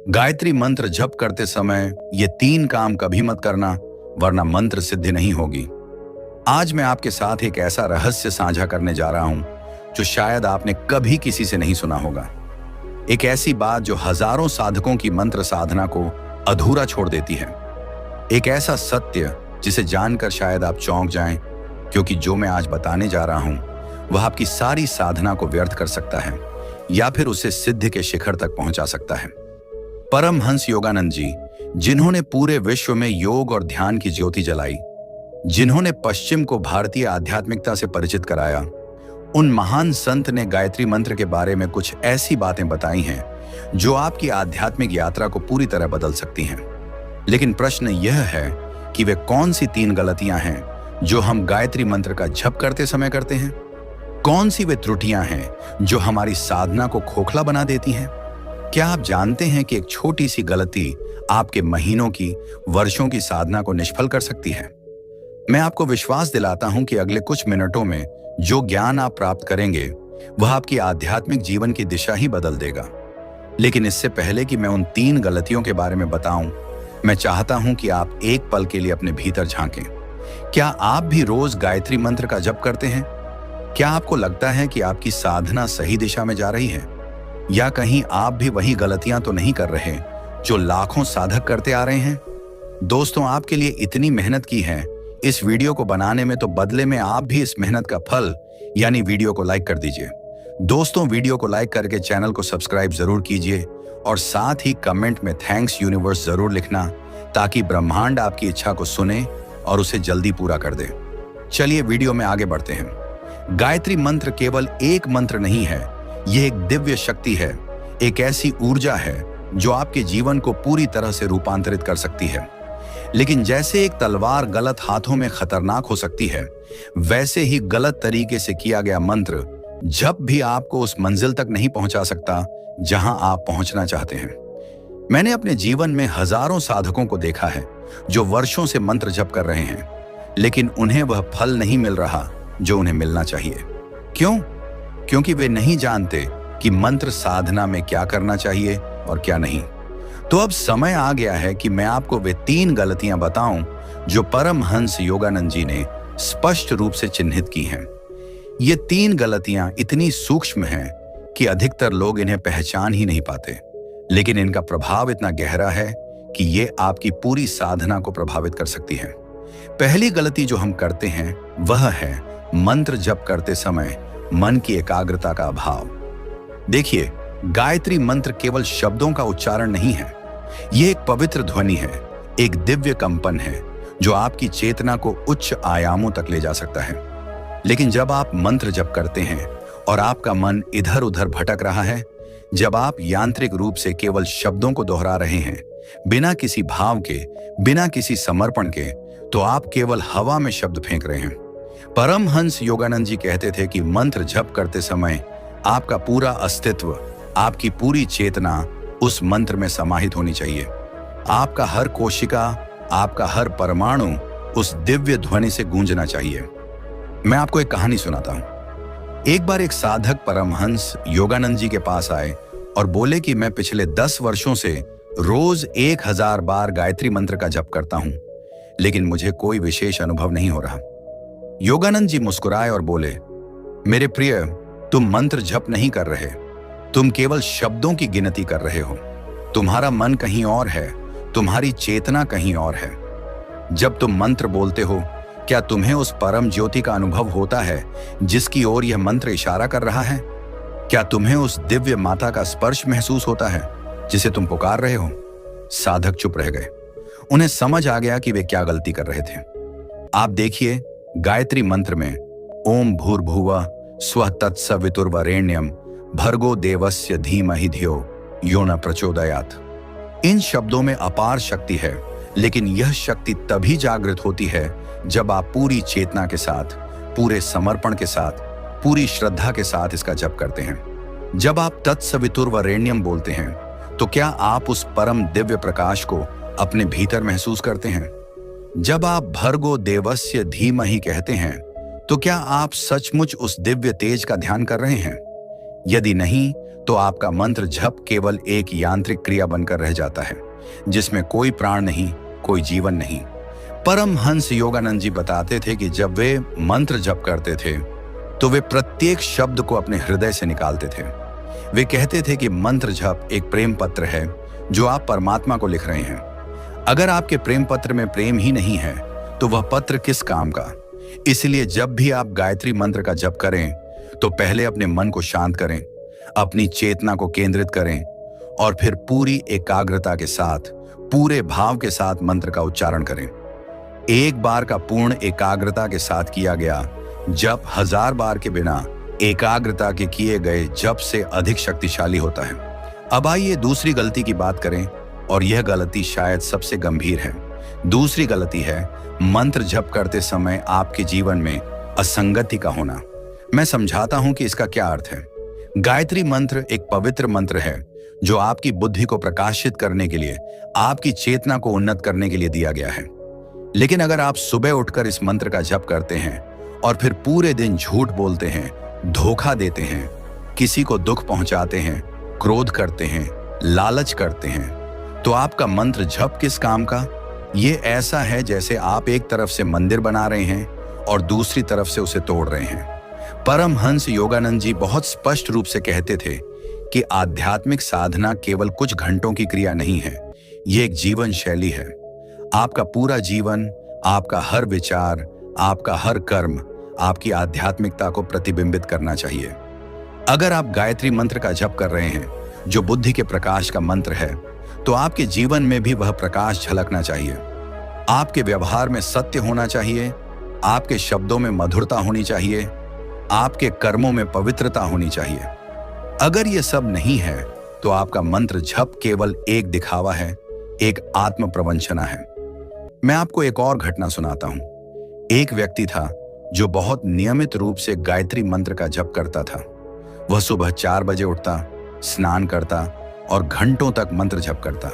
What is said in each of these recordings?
गायत्री मंत्र जप करते समय ये 3 काम कभी मत करना, वरना मंत्र सिद्धि नहीं होगी। आज मैं आपके साथ एक ऐसा रहस्य साझा करने जा रहा हूं जो शायद आपने कभी किसी से नहीं सुना होगा। एक ऐसी बात जो हजारों साधकों की मंत्र साधना को अधूरा छोड़ देती है। एक ऐसा सत्य जिसे जानकर शायद आप चौंक जाएं, क्योंकि जो मैं आज बताने जा रहा हूं वह आपकी सारी साधना को व्यर्थ कर सकता है या फिर उसे सिद्धि के शिखर तक पहुंचा सकता है। परमहंस योगानंद जी, जिन्होंने पूरे विश्व में योग और ध्यान की ज्योति जलाई, जिन्होंने पश्चिम को भारतीय आध्यात्मिकता से परिचित कराया, उन महान संत ने गायत्री मंत्र के बारे में कुछ ऐसी बातें बताई हैं जो आपकी आध्यात्मिक यात्रा को पूरी तरह बदल सकती हैं। लेकिन प्रश्न यह है कि वे कौन सी 3 गलतियां हैं जो हम गायत्री मंत्र का जप करते समय करते हैं? कौन सी वे त्रुटियां हैं जो हमारी साधना को खोखला बना देती हैं? क्या आप जानते हैं कि एक छोटी सी गलती आपके महीनों की, वर्षों की साधना को निष्फल कर सकती है? मैं आपको विश्वास दिलाता हूं कि अगले कुछ मिनटों में जो ज्ञान आप प्राप्त करेंगे वह आपकी आध्यात्मिक जीवन की दिशा ही बदल देगा। लेकिन इससे पहले कि मैं उन 3 गलतियों के बारे में बताऊं, मैं चाहता हूं कि आप एक पल के लिए अपने भीतर झांकें। क्या आप भी रोज गायत्री मंत्र का जप करते हैं? क्या आपको लगता है कि आपकी साधना सही दिशा में जा रही है, या कहीं आप भी वही गलतियां तो नहीं कर रहे जो लाखों साधक करते आ रहे हैं? दोस्तों, आपके लिए इतनी मेहनत की है इस वीडियो को बनाने में, तो बदले में आप भी इस मेहनत का फल यानी वीडियो को लाइक कर दीजिए। दोस्तों, वीडियो को लाइक करके चैनल को सब्सक्राइब जरूर कीजिए और साथ ही कमेंट में थैंक्स यूनिवर्स जरूर लिखना, ताकि ब्रह्मांड आपकी इच्छा को सुने और उसे जल्दी पूरा कर दे। चलिए वीडियो में आगे बढ़ते हैं। गायत्री मंत्र केवल एक मंत्र नहीं है, यह एक दिव्य शक्ति है, एक ऐसी ऊर्जा है जो आपके जीवन को पूरी तरह से रूपांतरित कर सकती है। लेकिन जैसे एक तलवार गलत हाथों में खतरनाक हो सकती है, वैसे ही गलत तरीके से किया गया मंत्र जब भी आपको उस मंजिल तक नहीं पहुंचा सकता जहां आप पहुंचना चाहते हैं। मैंने अपने जीवन में हजारों साधकों को देखा है जो वर्षों से मंत्र जप कर रहे हैं, लेकिन उन्हें वह फल नहीं मिल रहा जो उन्हें मिलना चाहिए। क्यों? क्योंकि वे नहीं जानते कि मंत्र साधना में क्या करना चाहिए और क्या नहीं। तो अब समय आ गया है कि मैं आपको वे 3 गलतियां बताऊं जो परमहंस योगानंद जी ने स्पष्ट रूप से चिन्हित की हैं। ये 3 गलतियां इतनी सूक्ष्म हैं कि अधिकतर लोग इन्हें पहचान ही नहीं पाते, लेकिन इनका प्रभाव इतना गहरा है कि ये आपकी पूरी साधना को प्रभावित कर सकती है। पहली गलती जो हम करते हैं वह है मंत्र जप करते समय मन की एकाग्रता का अभाव। देखिए, गायत्री मंत्र केवल शब्दों का उच्चारण नहीं है, यह एक पवित्र ध्वनि है, एक दिव्य कंपन है जो आपकी चेतना को उच्च आयामों तक ले जा सकता है। लेकिन जब आप मंत्र जप करते हैं और आपका मन इधर उधर भटक रहा है, जब आप यांत्रिक रूप से केवल शब्दों को दोहरा रहे हैं बिना किसी भाव के, बिना किसी समर्पण के, तो आप केवल हवा में शब्द फेंक रहे हैं। परमहंस योगानंद जी कहते थे कि मंत्र जप करते समय आपका पूरा अस्तित्व, आपकी पूरी चेतना उस मंत्र में समाहित होनी चाहिए। आपका हर कोशिका, आपका हर परमाणु उस दिव्य ध्वनि से गूंजना चाहिए। मैं आपको एक कहानी सुनाता हूं। एक बार एक साधक परमहंस योगानंद जी के पास आए और बोले कि मैं पिछले 10 वर्षों से रोज 1000 बार गायत्री मंत्र का जप करता हूं, लेकिन मुझे कोई विशेष अनुभव नहीं हो रहा। योगानंद जी मुस्कुराए और बोले, मेरे प्रिय, तुम मंत्र जप नहीं कर रहे, तुम केवल शब्दों की गिनती कर रहे हो। तुम्हारा मन कहीं और है, तुम्हारी चेतना कहीं और है। जब तुम मंत्र बोलते हो, क्या तुम्हें उस परम ज्योति का अनुभव होता है जिसकी ओर यह मंत्र इशारा कर रहा है? क्या तुम्हें उस दिव्य माता का स्पर्श महसूस होता है जिसे तुम पुकार रहे हो? साधक चुप रह गए। उन्हें समझ आ गया कि वे क्या गलती कर रहे थे। आप देखिए, गायत्री मंत्र में ओम भूर्भुवः स्वः तत्सवितुर्वरेण्यम भर्गो देवस्य धीमहि धियो यो न प्रचोदयात्। इन शब्दों में अपार शक्ति है, लेकिन यह शक्ति तभी जागृत होती है जब आप पूरी चेतना के साथ, पूरे समर्पण के साथ, पूरी श्रद्धा के साथ इसका जप करते हैं। जब आप तत्सवितुर्वरेण्यम बोलते हैं, तो क्या आप उस परम दिव्य प्रकाश को अपने भीतर महसूस करते हैं? जब आप भर्गो देवस्य धीमहि कहते हैं, तो क्या आप सचमुच उस दिव्य तेज का ध्यान कर रहे हैं? यदि नहीं, तो आपका मंत्र जप केवल एक यांत्रिक क्रिया बनकर रह जाता है, जिसमें कोई प्राण नहीं, कोई जीवन नहीं। परमहंस योगानंद जी बताते थे कि जब वे मंत्र जप करते थे तो वे प्रत्येक शब्द को अपने हृदय से निकालते थे। वे कहते थे कि मंत्र जप एक प्रेम पत्र है जो आप परमात्मा को लिख रहे हैं। अगर आपके प्रेम पत्र में प्रेम ही नहीं है तो वह पत्र किस काम का। इसलिए जब भी आप गायत्री मंत्र का जप करें तो पहले अपने मन को शांत करें, अपनी चेतना को केंद्रित करें और फिर पूरी एकाग्रता के साथ, पूरे भाव के साथ मंत्र का उच्चारण करें। एक बार का पूर्ण एकाग्रता के साथ किया गया जप 1000 बार के बिना एकाग्रता के किए गए जप से अधिक शक्तिशाली होता है। अब आइए दूसरी गलती की बात करें, और यह गलती शायद सबसे गंभीर है। दूसरी गलती है मंत्र जप करते समय आपके जीवन में असंगति का होना। मैं समझाता हूं कि इसका क्या अर्थ है। गायत्री मंत्र एक पवित्र मंत्र है जो आपकी बुद्धि को प्रकाशित करने के लिए, आपकी चेतना को उन्नत करने के लिए दिया गया है। लेकिन अगर आप सुबह उठकर इस मंत्र का जप करते हैं और फिर पूरे दिन झूठ बोलते हैं, धोखा देते हैं, किसी को दुख पहुंचाते हैं, क्रोध करते हैं, लालच करते हैं, तो आपका मंत्र जप किस काम का। ये ऐसा है जैसे आप एक तरफ से मंदिर बना रहे हैं और दूसरी तरफ से उसे तोड़ रहे हैं। परमहंस योगानंद जी बहुत स्पष्ट रूप से कहते थे कि आध्यात्मिक साधना केवल कुछ घंटों की क्रिया नहीं है, ये एक जीवन शैली है। आपका पूरा जीवन, आपका हर विचार, आपका हर कर्म आपकी आध्यात्मिकता को प्रतिबिंबित करना चाहिए। अगर आप गायत्री मंत्र का जप कर रहे हैं जो बुद्धि के प्रकाश का मंत्र है, तो आपके जीवन में भी वह प्रकाश झलकना चाहिए। आपके व्यवहार में सत्य होना चाहिए, आपके शब्दों में मधुरता होनी चाहिए, आपके कर्मों में पवित्रता होनी चाहिए। अगर ये सब नहीं है तो आपका मंत्र जप केवल एक दिखावा है, एक आत्म प्रवंचना है। मैं आपको एक और घटना सुनाता हूं। एक व्यक्ति था जो बहुत नियमित रूप से गायत्री मंत्र का जप करता था। वह सुबह 4 बजे उठता, स्नान करता और घंटों तक मंत्र जप करता।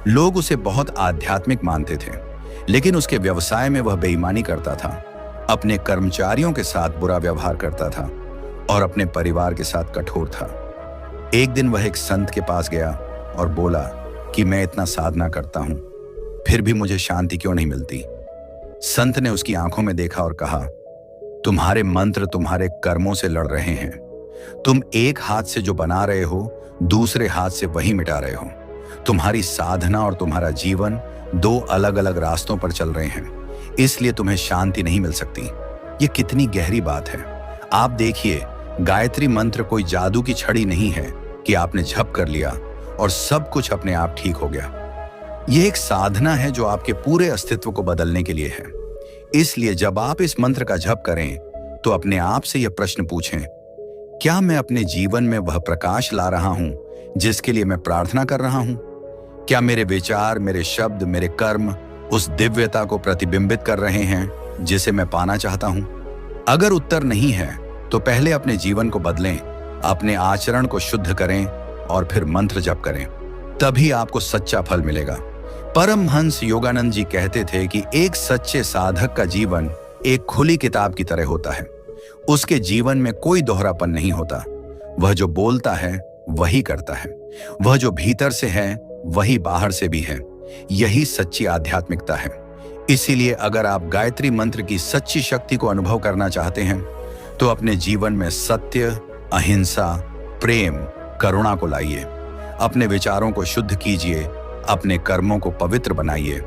लोग उसे बहुत आध्यात्मिक मानते थे, लेकिन उसके व्यवसाय में वह बेईमानी करता था, अपने कर्मचारियों के साथ बुरा व्यवहार करता था और अपने परिवार के साथ कठोर था। एक दिन वह एक संत के पास गया और बोला कि मैं इतना साधना करता हूं, फिर भी मुझे शांति क्यों नहीं मिलती। संत ने उसकी आंखों में देखा और कहा, तुम्हारे मंत्र तुम्हारे कर्मों से लड़ रहे हैं। तुम एक हाथ से जो बना रहे हो, दूसरे हाथ से वही मिटा रहे हो। तुम्हारी साधना और तुम्हारा जीवन 2 अलग अलग रास्तों पर चल रहे हैं, इसलिए तुम्हें शांति नहीं मिल सकती। ये कितनी गहरी बात है। आप देखिए, गायत्री मंत्र कोई जादू की छड़ी नहीं है कि आपने जप कर लिया और सब कुछ अपने आप ठीक हो गया। यह एक साधना है जो आपके पूरे अस्तित्व को बदलने के लिए है। इसलिए जब आप इस मंत्र का जप करें तो अपने आप से यह प्रश्न पूछें, क्या मैं अपने जीवन में वह प्रकाश ला रहा हूं जिसके लिए मैं प्रार्थना कर रहा हूं? क्या मेरे विचार, मेरे शब्द, मेरे कर्म उस दिव्यता को प्रतिबिंबित कर रहे हैं जिसे मैं पाना चाहता हूं? अगर उत्तर नहीं है तो पहले अपने जीवन को बदलें, अपने आचरण को शुद्ध करें और फिर मंत्र जप करें। तभी आपको सच्चा फल मिलेगा। परमहंस योगानंद जी कहते थे कि एक सच्चे साधक का जीवन एक खुली किताब की तरह होता है। उसके जीवन में कोई दोहरापन नहीं होता। वह जो बोलता है वही करता है, वह जो भीतर से है वही बाहर से भी है। यही सच्ची आध्यात्मिकता है। इसीलिए अगर आप गायत्री मंत्र की सच्ची शक्ति को अनुभव करना चाहते हैं तो अपने जीवन में सत्य, अहिंसा, प्रेम, करुणा को लाइए। अपने विचारों को शुद्ध कीजिए, अपने कर्मों को पवित्र बनाइए।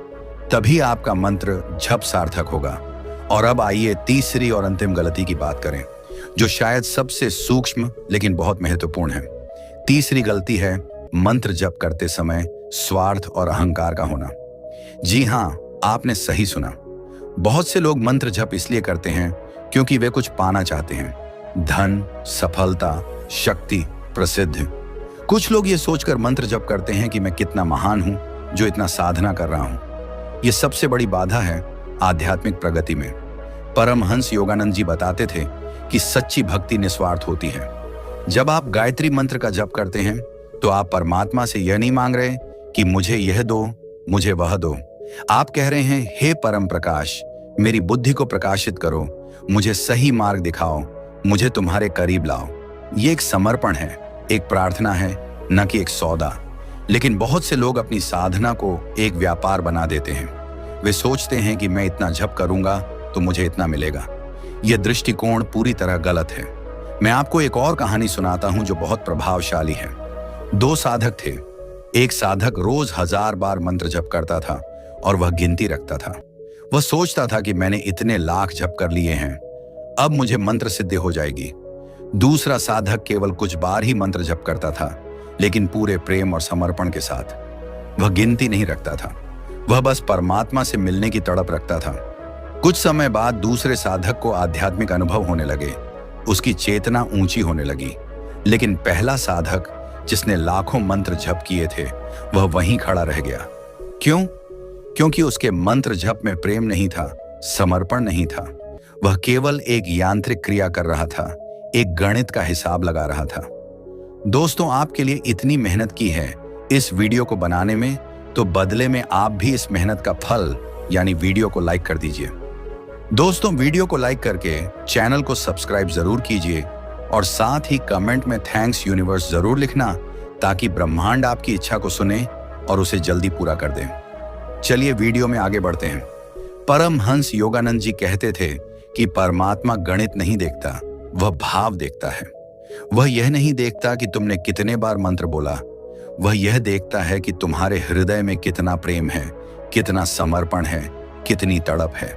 तभी आपका मंत्र जप सार्थक होगा। और अब आइए तीसरी और अंतिम गलती की बात करें, जो शायद सबसे सूक्ष्म लेकिन बहुत महत्वपूर्ण है। तीसरी गलती है मंत्र जप करते समय स्वार्थ और अहंकार का होना। जी हां, आपने सही सुना। बहुत से लोग मंत्र जप इसलिए करते हैं क्योंकि वे कुछ पाना चाहते हैं, धन, सफलता, शक्ति, प्रसिद्ध। कुछ लोग ये सोचकर मंत्र जप करते हैं कि मैं कितना महान हूं जो इतना साधना कर रहा हूं। ये सबसे बड़ी बाधा है आध्यात्मिक प्रगति में। परमहंस योगानंद जी बताते थे कि सच्ची भक्ति निस्वार्थ होती है। जब आप गायत्री मंत्र का जप करते हैं तो आप परमात्मा से यह नहीं मांग रहे कि मुझे यह दो, मुझे वह दो। आप कह रहे हैं, हे परम प्रकाश, मेरी बुद्धि को प्रकाशित करो, मुझे सही मार्ग दिखाओ, मुझे तुम्हारे करीब लाओ। ये एक समर्पण है, एक प्रार्थना है, न कि एक सौदा। लेकिन बहुत से लोग अपनी साधना को एक व्यापार बना देते हैं। वे सोचते हैं कि मैं इतना जप करूंगा तो मुझे इतना मिलेगा। यह दृष्टिकोण पूरी तरह गलत है। मैं आपको एक और कहानी सुनाता हूं जो बहुत प्रभावशाली है। दो साधक थे। एक साधक रोज 1000 बार मंत्र जप करता था और वह गिनती रखता था। वह सोचता था कि मैंने इतने लाख जप कर लिए हैं, अब मुझे मंत्र सिद्धि हो जाएगी। दूसरा साधक केवल कुछ बार ही मंत्र जप करता था, लेकिन पूरे प्रेम और समर्पण के साथ। वह गिनती नहीं रखता था, वह बस परमात्मा से मिलने की तड़प रखता था। कुछ समय बाद दूसरे साधक को आध्यात्मिक अनुभव होने लगे, उसकी चेतना ऊंची होने लगी। लेकिन पहला साधक जिसने लाखों मंत्र जप किए थे, वह वहीं खड़ा रह गया। क्यों? क्योंकि उसके मंत्र जप में प्रेम नहीं था, समर्पण नहीं था। वह केवल एक यांत्रिक क्रिया कर रहा था, एक गणित का हिसाब लगा रहा था। दोस्तों, आपके लिए इतनी मेहनत की है इस वीडियो को बनाने में, तो बदले में आप भी इस मेहनत का फल यानी वीडियो को लाइक कर दीजिए। दोस्तों, वीडियो को लाइक करके चैनल को सब्सक्राइब जरूर कीजिए और साथ ही कमेंट में थैंक्स यूनिवर्स जरूर लिखना, ताकि ब्रह्मांड आपकी इच्छा को सुने और उसे जल्दी पूरा कर दे। चलिए वीडियो में आगे बढ़ते हैं। परमहंस योगानंद जी कहते थे कि परमात्मा गणित नहीं देखता, वह भाव देखता है। वह यह नहीं देखता कि तुमने कितने बार मंत्र बोला, वह यह देखता है कि तुम्हारे हृदय में कितना प्रेम है, कितना समर्पण है, कितनी तड़प है।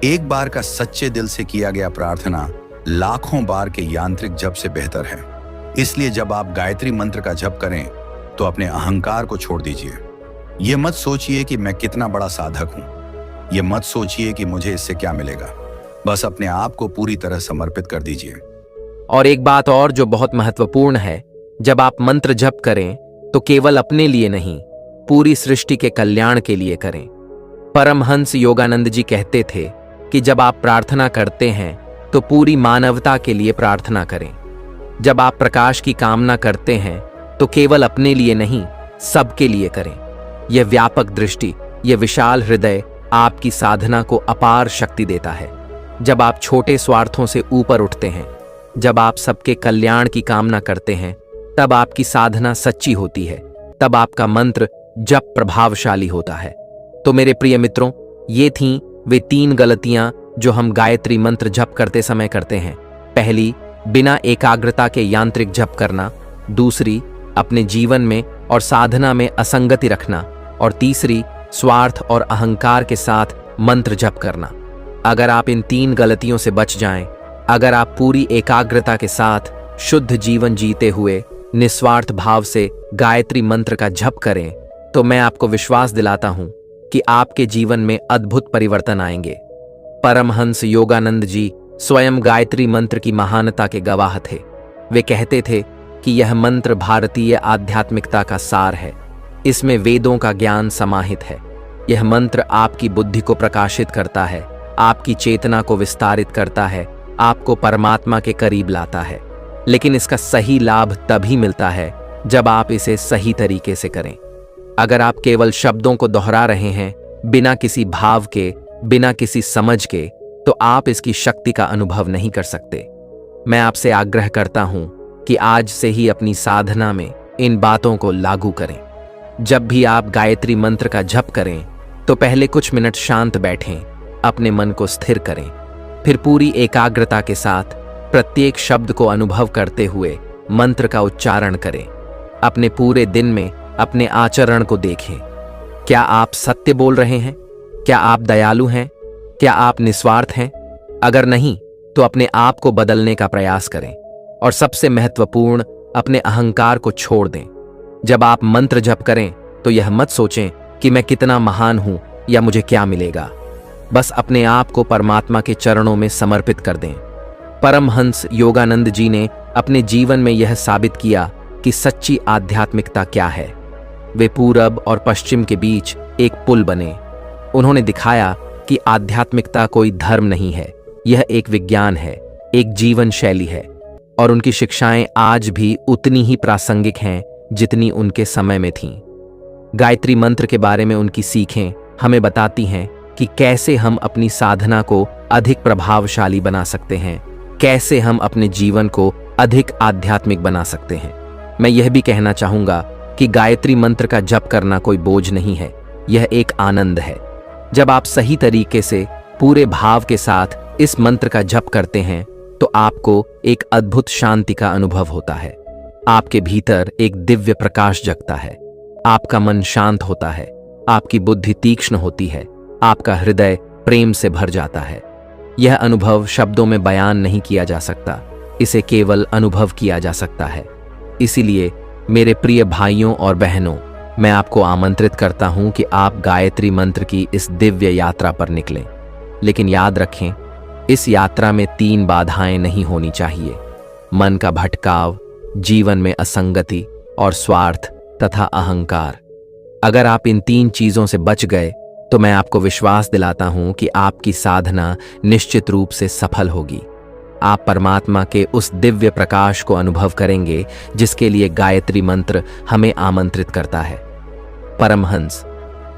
एक बार का सच्चे दिल से किया गया प्रार्थना लाखों बार के यांत्रिक जप से बेहतर है। इसलिए जब आप गायत्री मंत्र का जप करें तो अपने अहंकार को छोड़ दीजिए। यह मत सोचिए कि मैं कितना बड़ा साधक हूं, यह मत सोचिए कि मुझे इससे क्या मिलेगा। बस अपने आप को पूरी तरह समर्पित कर दीजिए। और एक बात और जो बहुत महत्वपूर्ण है, जब आप मंत्र जप करें तो केवल अपने लिए नहीं, पूरी सृष्टि के कल्याण के लिए करें। परमहंस योगानंद जी कहते थे कि जब आप प्रार्थना करते हैं तो पूरी मानवता के लिए प्रार्थना करें। जब आप प्रकाश की कामना करते हैं तो केवल अपने लिए नहीं, सबके लिए करें। यह व्यापक दृष्टि, यह विशाल हृदय आपकी साधना को अपार शक्ति देता है। जब आप छोटे स्वार्थों से ऊपर उठते हैं, जब आप सबके कल्याण की कामना करते हैं, तब आपकी साधना सच्ची होती है, तब आपका मंत्र जप प्रभावशाली होता है। तो मेरे प्रिय मित्रों, ये थीं वे 3 गलतियां जो हम गायत्री मंत्र जप करते समय करते हैं। पहली, बिना एकाग्रता के यांत्रिक जप करना। दूसरी, अपने जीवन में और साधना में असंगति रखना। और तीसरी, स्वार्थ और अहंकार के साथ मंत्र जप करना। अगर आप इन 3 गलतियों से बच जाएं, अगर आप पूरी एकाग्रता के साथ शुद्ध जीवन जीते हुए निस्वार्थ भाव से गायत्री मंत्र का जप करें, तो मैं आपको विश्वास दिलाता हूं कि आपके जीवन में अद्भुत परिवर्तन आएंगे। परमहंस योगानंद जी स्वयं गायत्री मंत्र की महानता के गवाह थे। वे कहते थे कि यह मंत्र भारतीय आध्यात्मिकता का सार है, इसमें वेदों का ज्ञान समाहित है। यह मंत्र आपकी बुद्धि को प्रकाशित करता है, आपकी चेतना को विस्तारित करता है, आपको परमात्मा के करीब लाता है। लेकिन इसका सही लाभ तभी मिलता है जब आप इसे सही तरीके से करें। अगर आप केवल शब्दों को दोहरा रहे हैं, बिना किसी भाव के, बिना किसी समझ के, तो आप इसकी शक्ति का अनुभव नहीं कर सकते। मैं आपसे आग्रह करता हूं कि आज से ही अपनी साधना में इन बातों को लागू करें। जब भी आप गायत्री मंत्र का जप करें तो पहले कुछ मिनट शांत बैठें, अपने मन को स्थिर करें, फिर पूरी एकाग्रता के साथ प्रत्येक शब्द को अनुभव करते हुए मंत्र का उच्चारण करें। अपने पूरे दिन में अपने आचरण को देखें। क्या आप सत्य बोल रहे हैं? क्या आप दयालु हैं? क्या आप निस्वार्थ हैं? अगर नहीं, तो अपने आप को बदलने का प्रयास करें। और सबसे महत्वपूर्ण, अपने अहंकार को छोड़ दें। जब आप मंत्र जप करें तो यह मत सोचें कि मैं कितना महान हूं या मुझे क्या मिलेगा। बस अपने आप को परमात्मा के चरणों में समर्पित कर दें। परमहंस योगानंद जी ने अपने जीवन में यह साबित किया कि सच्ची आध्यात्मिकता क्या है। वे पूरब और पश्चिम के बीच एक पुल बने। उन्होंने दिखाया कि आध्यात्मिकता कोई धर्म नहीं है, यह एक विज्ञान है, एक जीवन शैली है। और उनकी शिक्षाएं आज भी उतनी ही प्रासंगिक हैं जितनी उनके समय में थीं। गायत्री मंत्र के बारे में उनकी सीखें हमें बताती हैं कि कैसे हम अपनी साधना को अधिक प्रभावशाली बना सकते हैं, कैसे हम अपने जीवन को अधिक आध्यात्मिक बना सकते हैं। मैं यह भी कहना चाहूंगा कि गायत्री मंत्र का जप करना कोई बोझ नहीं है, यह एक आनंद है। जब आप सही तरीके से पूरे भाव के साथ इस मंत्र का जप करते हैं तो आपको एक अद्भुत शांति का अनुभव होता है। आपके भीतर एक दिव्य प्रकाश जगता है, आपका मन शांत होता है, आपकी बुद्धि तीक्ष्ण होती है, आपका हृदय प्रेम से भर जाता है। यह अनुभव शब्दों में बयान नहीं किया जा सकता, इसे केवल अनुभव किया जा सकता है। इसीलिए मेरे प्रिय भाइयों और बहनों, मैं आपको आमंत्रित करता हूं कि आप गायत्री मंत्र की इस दिव्य यात्रा पर निकलें। लेकिन याद रखें, इस यात्रा में 3 बाधाएं नहीं होनी चाहिए: मन का भटकाव, जीवन में असंगति और स्वार्थ तथा अहंकार। अगर आप इन 3 चीजों से बच गए तो मैं आपको विश्वास दिलाता हूं कि आपकी साधना निश्चित रूप से सफल होगी। आप परमात्मा के उस दिव्य प्रकाश को अनुभव करेंगे जिसके लिए गायत्री मंत्र हमें आमंत्रित करता है। परमहंस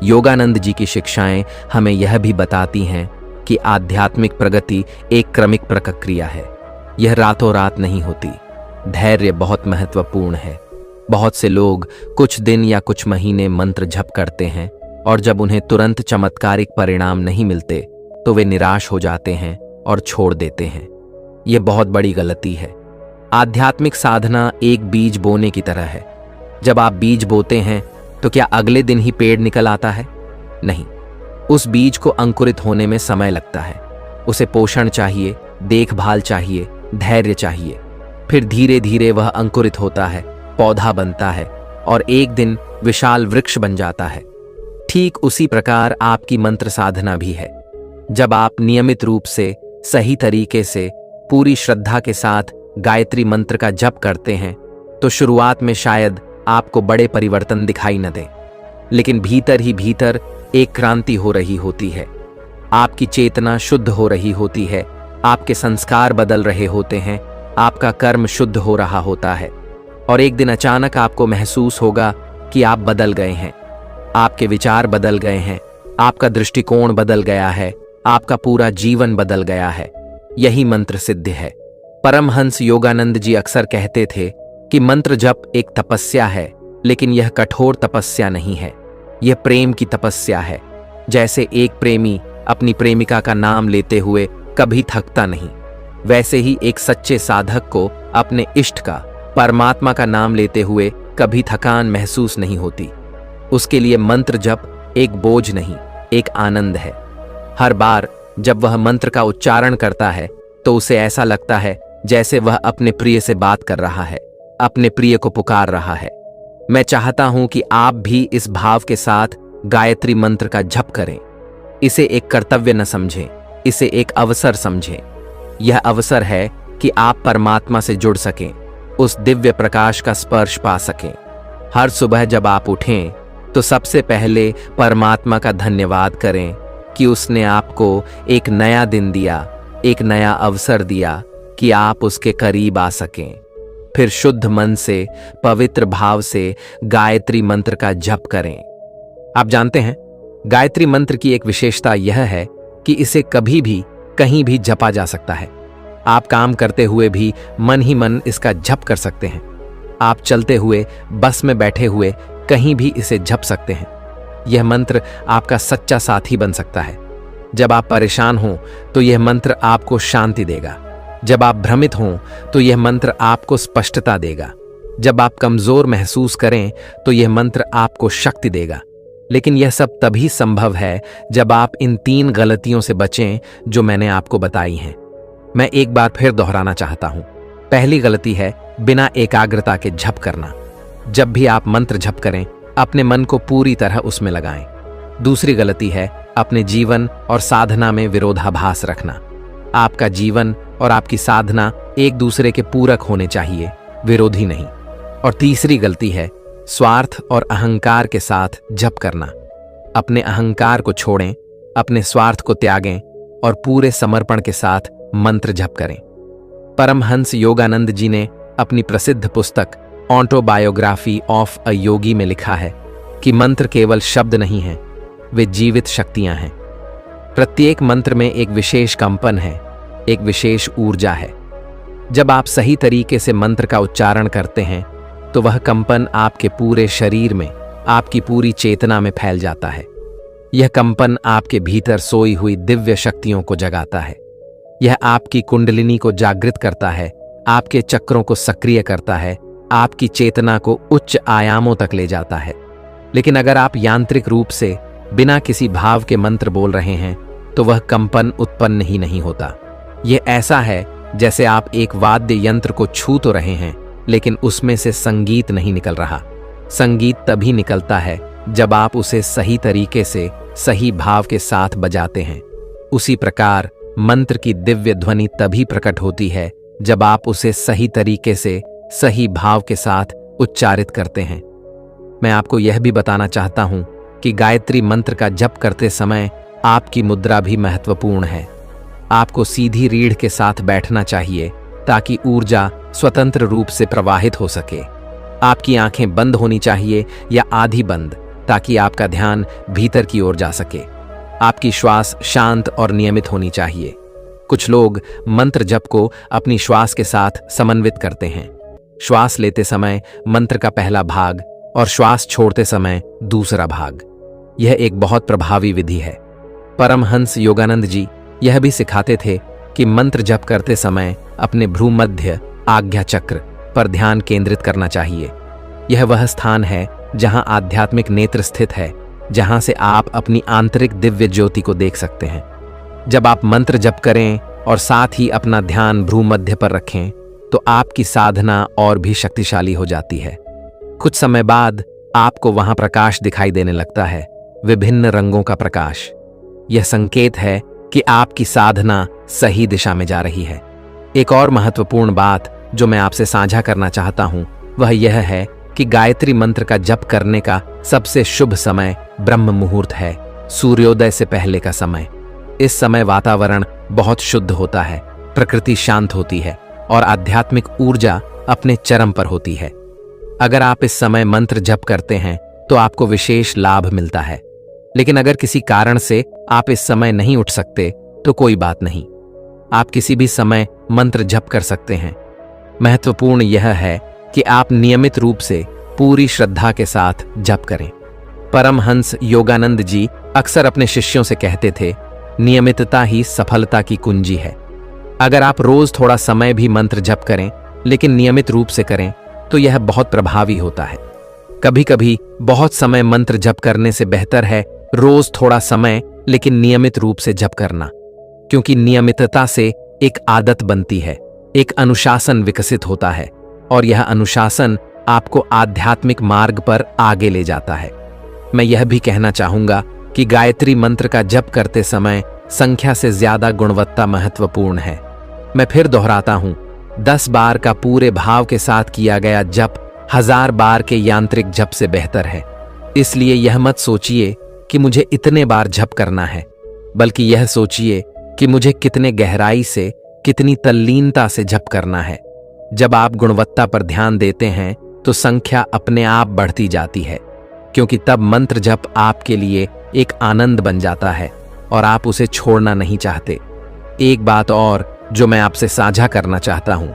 योगानंद जी की शिक्षाएं हमें यह भी बताती हैं कि आध्यात्मिक प्रगति एक क्रमिक प्रक्रिया है, यह रातों रात नहीं होती। धैर्य बहुत महत्वपूर्ण है। बहुत से लोग कुछ दिन या कुछ महीने मंत्र जप करते हैं और जब उन्हें तुरंत चमत्कारिक परिणाम नहीं मिलते तो वे निराश हो जाते हैं और छोड़ देते हैं। यह बहुत बड़ी गलती है। आध्यात्मिक साधना एक बीज बोने की तरह है। जब आप बीज बोते हैं तो क्या अगले दिन ही पेड़ निकल आता है? नहीं, उस बीज को अंकुरित होने में समय लगता है। उसे पोषण चाहिए, देखभाल चाहिए, धैर्य चाहिए। फिर धीरे धीरे वह अंकुरित होता है, पौधा बनता है और एक दिन विशाल वृक्ष बन जाता है। ठीक उसी प्रकार आपकी मंत्र साधना भी है। जब आप नियमित रूप से, सही तरीके से, पूरी श्रद्धा के साथ गायत्री मंत्र का जप करते हैं तो शुरुआत में शायद आपको बड़े परिवर्तन दिखाई न दें, लेकिन भीतर ही भीतर एक क्रांति हो रही होती है। आपकी चेतना शुद्ध हो रही होती है, आपके संस्कार बदल रहे होते हैं, आपका कर्म शुद्ध हो रहा होता है और एक दिन अचानक आपको महसूस होगा कि आप बदल गए हैं। आपके विचार बदल गए हैं, आपका दृष्टिकोण बदल गया है, आपका पूरा जीवन बदल गया है। यही मंत्र सिद्ध है। परमहंस योगानंद जी अक्सर कहते थे कि मंत्र जप एक तपस्या है, लेकिन यह कठोर तपस्या नहीं है, यह प्रेम की तपस्या है। जैसे एक प्रेमी अपनी प्रेमिका का नाम लेते हुए कभी थकता नहीं, वैसे ही एक सच्चे साधक को अपने इष्ट का, परमात्मा का नाम लेते हुए कभी थकान महसूस नहीं होती। उसके लिए मंत्र जप एक बोझ नहीं, एक आनंद है। हर बार जब वह मंत्र का उच्चारण करता है तो उसे ऐसा लगता है जैसे वह अपने प्रिय से बात कर रहा है, अपने प्रिय को पुकार रहा है। मैं चाहता हूं कि आप भी इस भाव के साथ गायत्री मंत्र का जप करें। इसे एक कर्तव्य न समझें, इसे एक अवसर समझें। यह अवसर है कि आप परमात्मा से जुड़ सकें, उस दिव्य प्रकाश का स्पर्श पा सकें। हर सुबह जब आप उठें तो सबसे पहले परमात्मा का धन्यवाद करें कि उसने आपको एक नया दिन दिया, एक नया अवसर दिया कि आप उसके करीब आ सकें। फिर शुद्ध मन से, पवित्र भाव से गायत्री मंत्र का जप करें। आप जानते हैं, गायत्री मंत्र की एक विशेषता यह है कि इसे कभी भी, कहीं भी जपा जा सकता है। आप काम करते हुए भी मन ही मन इसका जप कर सकते हैं। आप चलते हुए, बस में बैठे हुए कहीं भी इसे जप सकते हैं। यह मंत्र आपका सच्चा साथी बन सकता है। जब आप परेशान हों तो यह मंत्र आपको शांति देगा। जब आप भ्रमित हों तो यह मंत्र आपको स्पष्टता देगा। जब आप कमजोर महसूस करें तो यह मंत्र आपको शक्ति देगा। लेकिन यह सब तभी संभव है जब आप इन 3 गलतियों से बचें जो मैंने आपको बताई हैं। मैं एक बार फिर दोहराना चाहता हूं। पहली गलती है बिना एकाग्रता के जप करना। जब भी आप मंत्र जप करें, अपने मन को पूरी तरह उसमें लगाएं। दूसरी गलती है अपने जीवन और साधना में विरोधाभास रखना। आपका जीवन और आपकी साधना एक दूसरे के पूरक होने चाहिए, विरोधी नहीं। और तीसरी गलती है स्वार्थ और अहंकार के साथ जप करना। अपने अहंकार को छोड़ें, अपने स्वार्थ को त्यागें और पूरे समर्पण के साथ मंत्र जप करें। परमहंस योगानंद जी ने अपनी प्रसिद्ध पुस्तक ऑटोबायोग्राफी ऑफ अ योगी में लिखा है कि मंत्र केवल शब्द नहीं हैं, वे जीवित शक्तियां हैं। प्रत्येक मंत्र में एक विशेष कंपन है, एक विशेष ऊर्जा है। जब आप सही तरीके से मंत्र का उच्चारण करते हैं तो वह कंपन आपके पूरे शरीर में, आपकी पूरी चेतना में फैल जाता है। यह कंपन आपके भीतर सोई हुई दिव्य शक्तियों को जगाता है। यह आपकी कुंडलिनी को जागृत करता है, आपके चक्रों को सक्रिय करता है, आपकी चेतना को उच्च आयामों तक ले जाता है। लेकिन अगर आप यांत्रिक रूप से बिना किसी भाव के मंत्र बोल रहे हैं तो वह कंपन उत्पन्न ही नहीं होता। यह ऐसा है जैसे आप एक वाद्य यंत्र को छू तो रहे हैं लेकिन उसमें से संगीत नहीं निकल रहा। संगीत तभी निकलता है जब आप उसे सही तरीके से, सही भाव के साथ बजाते हैं। उसी प्रकार मंत्र की दिव्य ध्वनि तभी प्रकट होती है जब आप उसे सही तरीके से, सही भाव के साथ उच्चारित करते हैं। मैं आपको यह भी बताना चाहता हूं कि गायत्री मंत्र का जप करते समय आपकी मुद्रा भी महत्वपूर्ण है। आपको सीधी रीढ़ के साथ बैठना चाहिए ताकि ऊर्जा स्वतंत्र रूप से प्रवाहित हो सके। आपकी आंखें बंद होनी चाहिए या आधी बंद, ताकि आपका ध्यान भीतर की ओर जा सके। आपकी श्वास शांत और नियमित होनी चाहिए। कुछ लोग मंत्र जप को अपनी श्वास के साथ समन्वित करते हैं। श्वास लेते समय मंत्र का पहला भाग और श्वास छोड़ते समय दूसरा भाग। यह एक बहुत प्रभावी विधि है। परमहंस योगानंद जी यह भी सिखाते थे कि मंत्र जप करते समय अपने भ्रूमध्य आज्ञा चक्र पर ध्यान केंद्रित करना चाहिए। यह वह स्थान है जहां आध्यात्मिक नेत्र स्थित है, जहां से आप अपनी आंतरिक दिव्य ज्योति को देख सकते हैं। जब आप मंत्र जप करें और साथ ही अपना ध्यान भ्रूमध्य पर रखें तो आपकी साधना और भी शक्तिशाली हो जाती है। कुछ समय बाद आपको वहां प्रकाश दिखाई देने लगता है, विभिन्न रंगों का प्रकाश। यह संकेत है कि आपकी साधना सही दिशा में जा रही है। एक और महत्वपूर्ण बात जो मैं आपसे साझा करना चाहता हूं वह यह है कि गायत्री मंत्र का जप करने का सबसे शुभ समय ब्रह्म मुहूर्त है, सूर्योदय से पहले का समय। इस समय वातावरण बहुत शुद्ध होता है, प्रकृति शांत होती है और आध्यात्मिक ऊर्जा अपने चरम पर होती है। अगर आप इस समय मंत्र जप करते हैं तो आपको विशेष लाभ मिलता है। लेकिन अगर किसी कारण से आप इस समय नहीं उठ सकते तो कोई बात नहीं, आप किसी भी समय मंत्र जप कर सकते हैं। महत्वपूर्ण यह है कि आप नियमित रूप से पूरी श्रद्धा के साथ जप करें। परमहंस योगानंद जी अक्सर अपने शिष्यों से कहते थे, नियमितता ही सफलता की कुंजी है। अगर आप रोज थोड़ा समय भी मंत्र जप करें लेकिन नियमित रूप से करें तो यह बहुत प्रभावी होता है। कभी कभी बहुत समय मंत्र जप करने से बेहतर है रोज थोड़ा समय लेकिन नियमित रूप से जप करना, क्योंकि नियमितता से एक आदत बनती है, एक अनुशासन विकसित होता है और यह अनुशासन आपको आध्यात्मिक मार्ग पर आगे ले जाता है। मैं यह भी कहना चाहूंगा कि गायत्री मंत्र का जप करते समय संख्या से ज्यादा गुणवत्ता महत्वपूर्ण है। मैं फिर दोहराता हूं, 10 बार का पूरे भाव के साथ किया गया जप 1000 बार के यांत्रिक जप से बेहतर है। इसलिए यह मत सोचिए कि मुझे इतने बार जप करना है, बल्कि यह सोचिए कि मुझे कितने गहराई से, कितनी तल्लीनता से जप करना है। जब आप गुणवत्ता पर ध्यान देते हैं तो संख्या अपने आप बढ़ती जाती है, क्योंकि तब मंत्र जप आपके लिए एक आनंद बन जाता है और आप उसे छोड़ना नहीं चाहते। एक बात और जो मैं आपसे साझा करना चाहता हूं,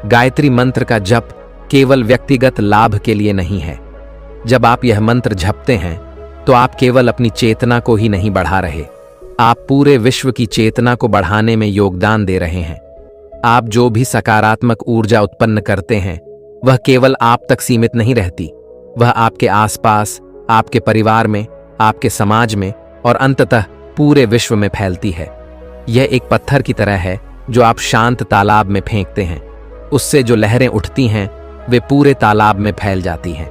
गायत्री मंत्र का जप केवल व्यक्तिगत लाभ के लिए नहीं है। जब आप यह मंत्र जपते हैं तो आप केवल अपनी चेतना को ही नहीं बढ़ा रहे, आप पूरे विश्व की चेतना को बढ़ाने में योगदान दे रहे हैं। आप जो भी सकारात्मक ऊर्जा उत्पन्न करते हैं वह केवल आप तक सीमित नहीं रहती, वह आपके आसपास, आपके परिवार में, आपके समाज में और अंततः पूरे विश्व में फैलती है। यह एक पत्थर की तरह है जो आप शांत तालाब में फेंकते हैं, उससे जो लहरें उठती हैं वे पूरे तालाब में फैल जाती हैं।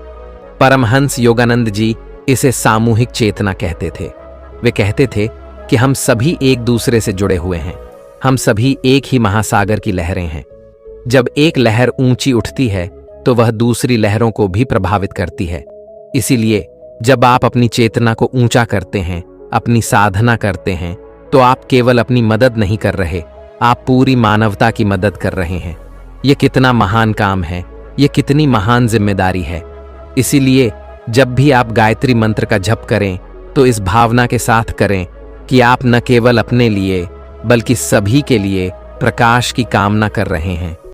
परमहंस योगानंद जी इसे सामूहिक चेतना कहते थे। वे कहते थे कि हम सभी एक दूसरे से जुड़े हुए हैं, हम सभी एक ही महासागर की लहरें हैं। जब एक लहर ऊंची उठती है तो वह दूसरी लहरों को भी प्रभावित करती है। इसीलिए जब आप अपनी चेतना को ऊंचा करते हैं, अपनी साधना करते हैं, तो आप केवल अपनी मदद नहीं कर रहे, आप पूरी मानवता की मदद कर रहे हैं। यह कितना महान काम है, यह कितनी महान जिम्मेदारी है। इसीलिए जब भी आप गायत्री मंत्र का जप करें तो इस भावना के साथ करें कि आप न केवल अपने लिए बल्कि सभी के लिए प्रकाश की कामना कर रहे हैं।